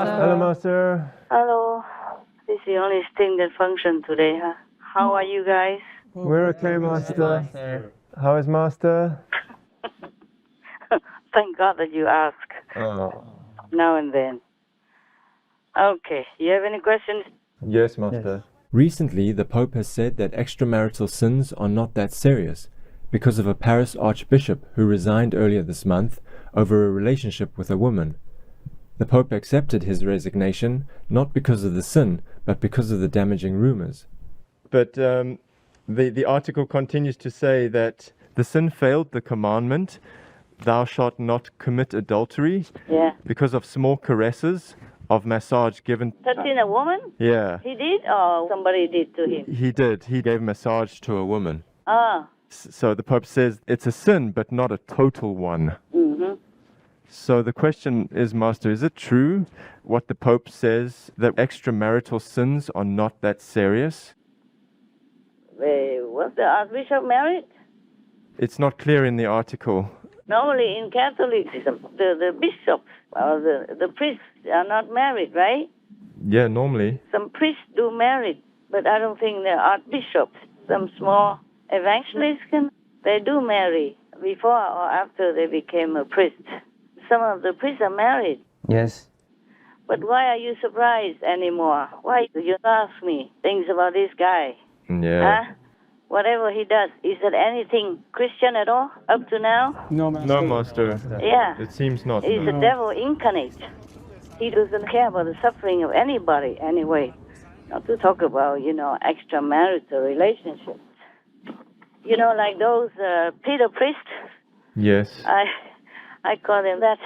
Hello, Master. Hello. This is the only thing that functions today, huh? How are you guys? We're okay, Master. How is Master? Thank God that you ask Oh. now and then. Okay, you have any questions? Yes, Master. Recently, the Pope has said that extramarital sins are not that serious because of a Paris archbishop who resigned earlier this month over a relationship with a woman. The Pope accepted his resignation not because of the sin, but because of the damaging rumors. But the article continues to say that the sin failed the commandment, thou shalt not commit adultery, because of small caresses of massage given. Touching a woman? Yeah. He did, or somebody did to him? He did. He gave massage to a woman. Ah. So the Pope says it's a sin, but not a total one. Mm-hmm. So the question is, Master, is it true what the Pope says, that extramarital sins are not that serious? Was the Archbishop married? It's not clear in the article. Normally in Catholicism, the bishops or the priests are not married, right? Yeah, normally. Some priests do marry, but I don't think they're archbishops. Some small evangelists, they do marry before or after they became a priest. Some of the priests are married. Yes. But why are you surprised anymore? Why do you ask me things about this guy? Yeah. Huh? Whatever he does, is it anything Christian at all up to now? No, Master. Yeah. It seems not. He's a devil incarnate. He doesn't care about the suffering of anybody anyway. Not to talk about, extramarital relationships. Like those Peter priests. Yes. I call them that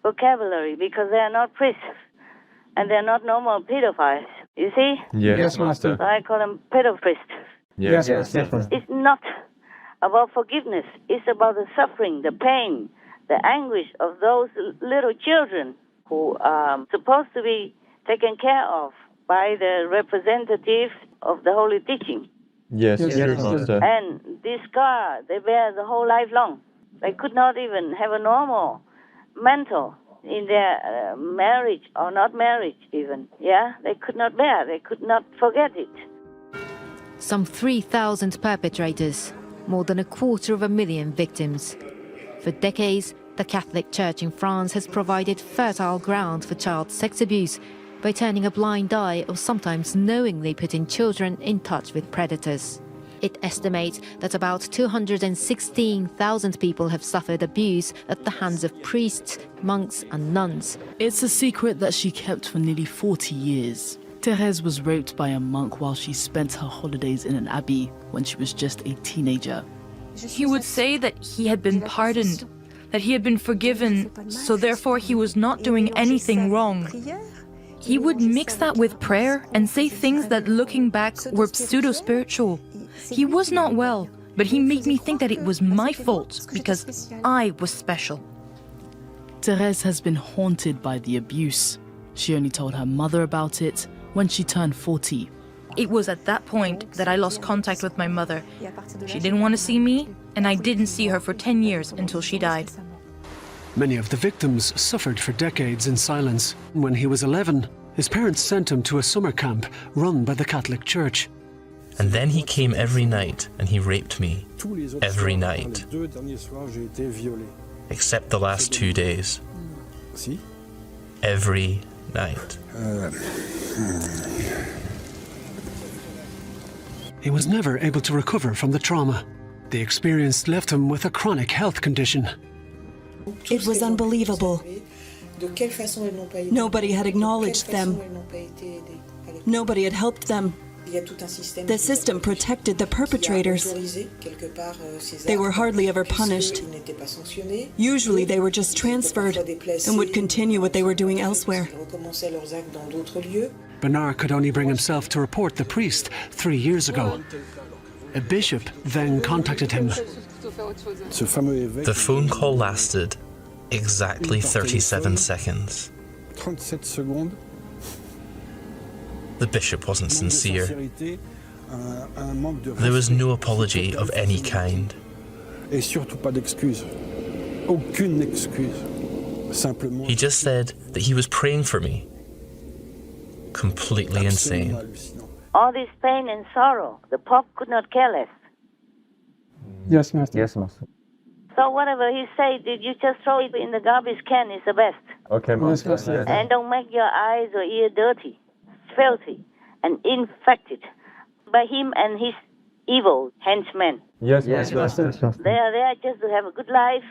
vocabulary because they are not priests and they're not normal pedophiles. You see? Yes, Master. So I call them pedo priests. Yes. It's not about forgiveness. It's about the suffering, the pain, the anguish of those little children who are supposed to be taken care of by the representatives of the holy teaching. Yes, Master. And this scar, they bear the whole life long. They could not even have a normal mental in their marriage or not marriage even. Yeah, they could not bear. They could not forget it. Some 3,000 perpetrators, more than 250,000 victims. For decades, the Catholic Church in France has provided fertile ground for child sex abuse by turning a blind eye or sometimes knowingly putting children in touch with predators. It estimates that about 216,000 people have suffered abuse at the hands of priests, monks and nuns. It's a secret that she kept for nearly 40 years. Thérèse was raped by a monk while she spent her holidays in an abbey when she was just a teenager. He would say that he had been pardoned, that he had been forgiven, so therefore he was not doing anything wrong. He would mix that with prayer and say things that, looking back, were pseudo-spiritual. He was not well, but he made me think that it was my fault because I was special. Thérèse has been haunted by the abuse. She only told her mother about it when she turned 40. It was at that point that I lost contact with my mother. She didn't want to see me, and I didn't see her for 10 years until she died. Many of the victims suffered for decades in silence. When he was 11, his parents sent him to a summer camp run by the Catholic Church. And then he came every night and he raped me. Every night. Except the last 2 days. Every night. He was never able to recover from the trauma. The experience left him with a chronic health condition. It was unbelievable. Nobody had acknowledged them. Nobody had helped them. The system protected the perpetrators. They were hardly ever punished. Usually they were just transferred and would continue what they were doing elsewhere. Bernard could only bring himself to report the priest 3 years ago. A bishop then contacted him. The phone call lasted exactly 37 seconds. The bishop wasn't sincere. There was no apology of any kind. He just said that he was praying for me Completely insane. All this pain and sorrow, the Pope could not care less. Yes, Master. Yes, Master. So whatever he said, you just throw it in the garbage can is the best. Okay, Master. Master. Yes. And don't make your eyes or ear dirty, filthy, and infected by him and his evil henchmen. Yes, Yes, Master. Master. They are there just to have a good life,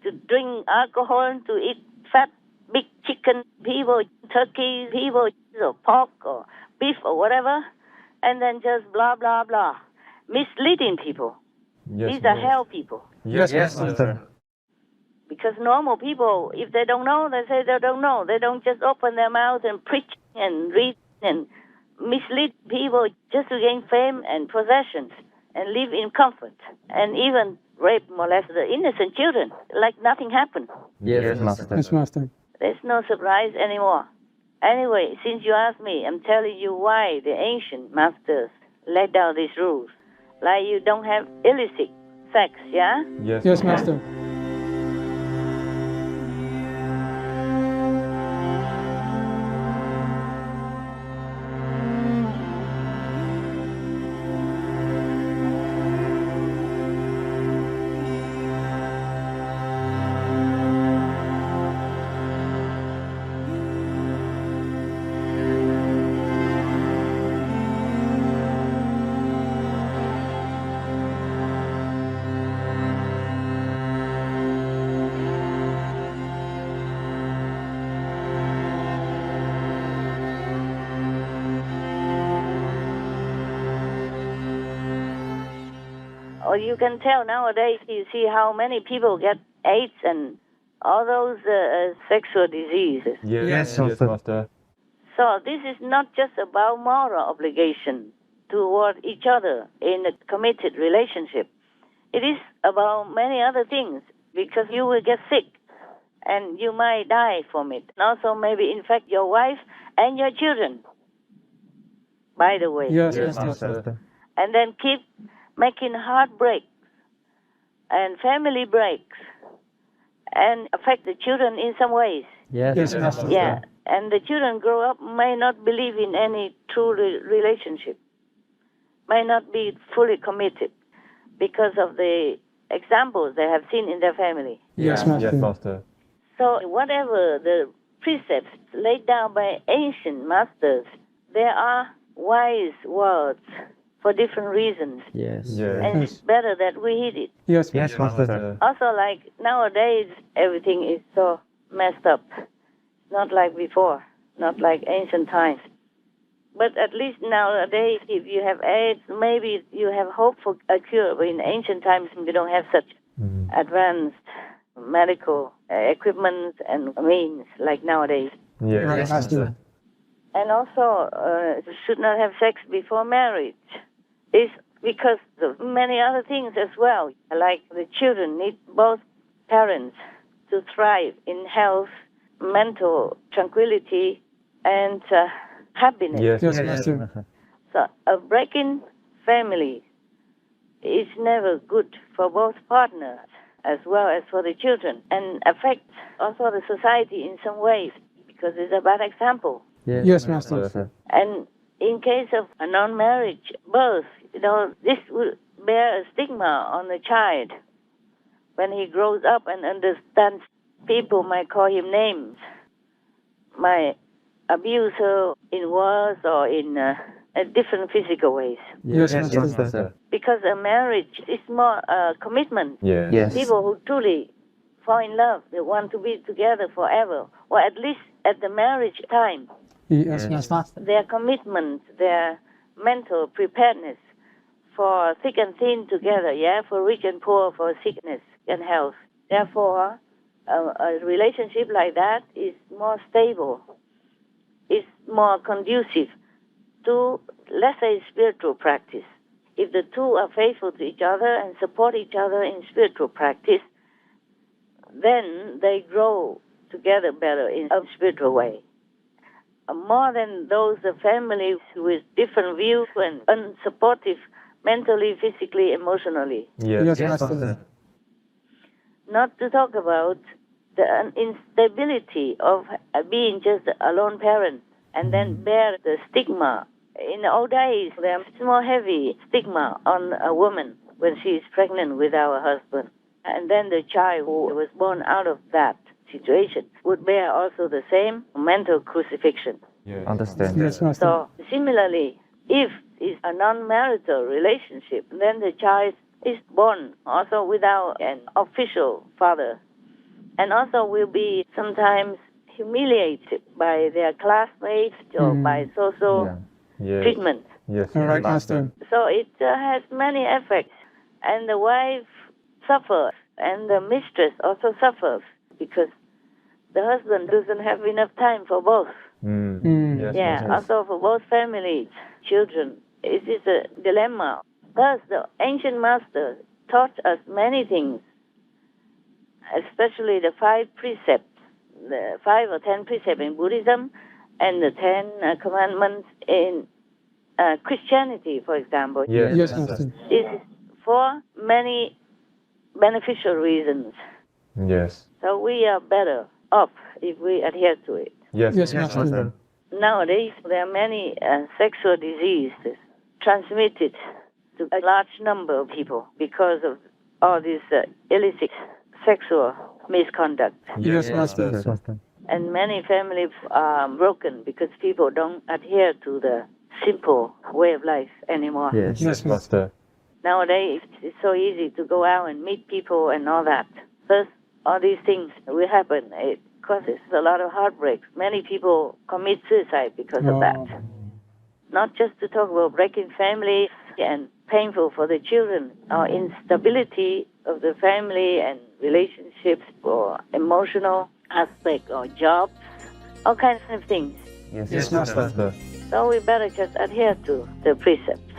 to drink alcohol, to eat fat, big chicken, people, turkey, people, or pork, or beef, or whatever, and then just blah, blah, blah. Misleading people. Yes, These are hell people. Yes, Yes, Master. Because normal people, if they don't know, they say they don't know. They don't just open their mouth and preach and read and mislead people just to gain fame and possessions and live in comfort and even rape, molest the innocent children like nothing happened. Yes, Master. Yes, Master. There's no surprise anymore. Anyway, since you asked me, I'm telling you why the ancient masters laid down these rules. Like you don't have illicit sex, yeah? Yes, Master. Or you can tell nowadays, you see how many people get AIDS and all those sexual diseases. Yes, Master. So this is not just about moral obligation toward each other in a committed relationship. It is about many other things, because you will get sick and you might die from it. And also maybe infect your wife and your children, by the way. Yes, Yes, Master. Master. And then keep making heartbreaks and family breaks and affect the children in some ways. Yes, Master. Yeah, and the children grow up may not believe in any true relationship, may not be fully committed because of the examples they have seen in their family. Yes, Master. Yes, Master. So whatever the precepts laid down by ancient masters, there are wise words for different reasons. Yes. And it's better that we heed it. Yes, Yes, Master. Also, like nowadays, everything is so messed up. Not like before, not like ancient times. But at least nowadays, if you have AIDS, maybe you have hope for a cure. But in ancient times, we don't have such advanced medical equipment and means like nowadays. Yes, Master. And also, should not have sex before marriage. It's because of many other things as well. Like the children need both parents to thrive in health, mental tranquility, and happiness. Yes, Yes, Master. So a breaking family is never good for both partners as well as for the children, and affects also the society in some ways because it's a bad example. Yes, Master. And in case of a non-marriage birth, this will bear a stigma on the child. When he grows up and understands, people might call him names, might abuse her in words or in different physical ways. Yes, Master. Because a marriage is more a commitment. Yes. People who truly fall in love, they want to be together forever, or at least at the marriage time. Yes, Master. Their commitment, their mental preparedness for thick and thin together, for rich and poor, for sickness and health. Therefore, a relationship like that is more stable, is more conducive to, let's say, spiritual practice. If the two are faithful to each other and support each other in spiritual practice, then they grow together better in a spiritual way. More than those families with different views and unsupportive mentally, physically, emotionally. Yes, Master. Not to talk about the instability of being just a lone parent. and then bear the stigma. In the old days, there's more heavy stigma on a woman when she is pregnant without a husband. And then the child who was born out of that situation would bear also the same mental crucifixion. Understand. Yes, Master. So similarly, if it's a non-marital relationship, then the child is born also without an official father, and also will be sometimes humiliated by their classmates or by social treatment. Yes. All right, Master. So it has many effects, and the wife suffers, and the mistress also suffers because the husband doesn't have enough time for both. Yes. Also for both families, children. It is a dilemma. Thus, the ancient masters taught us many things, especially the 5 precepts, the 5 or 10 precepts in Buddhism, and the 10 commandments in Christianity, for example. Yes, Master. This is for many beneficial reasons. Yes. So we are better off if we adhere to it. Yes, Master. Nowadays, there are many sexual diseases transmitted to a large number of people because of all this illicit sexual misconduct. Yes, Master. And many families are broken because people don't adhere to the simple way of life anymore. Yes, Master. Nowadays, it's so easy to go out and meet people and all that. Thus, all these things will happen. It causes a lot of heartbreak. Many people commit suicide because of that. Not just to talk about breaking families and painful for the children, or instability of the family and relationships, or emotional aspect, or jobs, all kinds of things. Yes, Master. So we better just adhere to the precepts.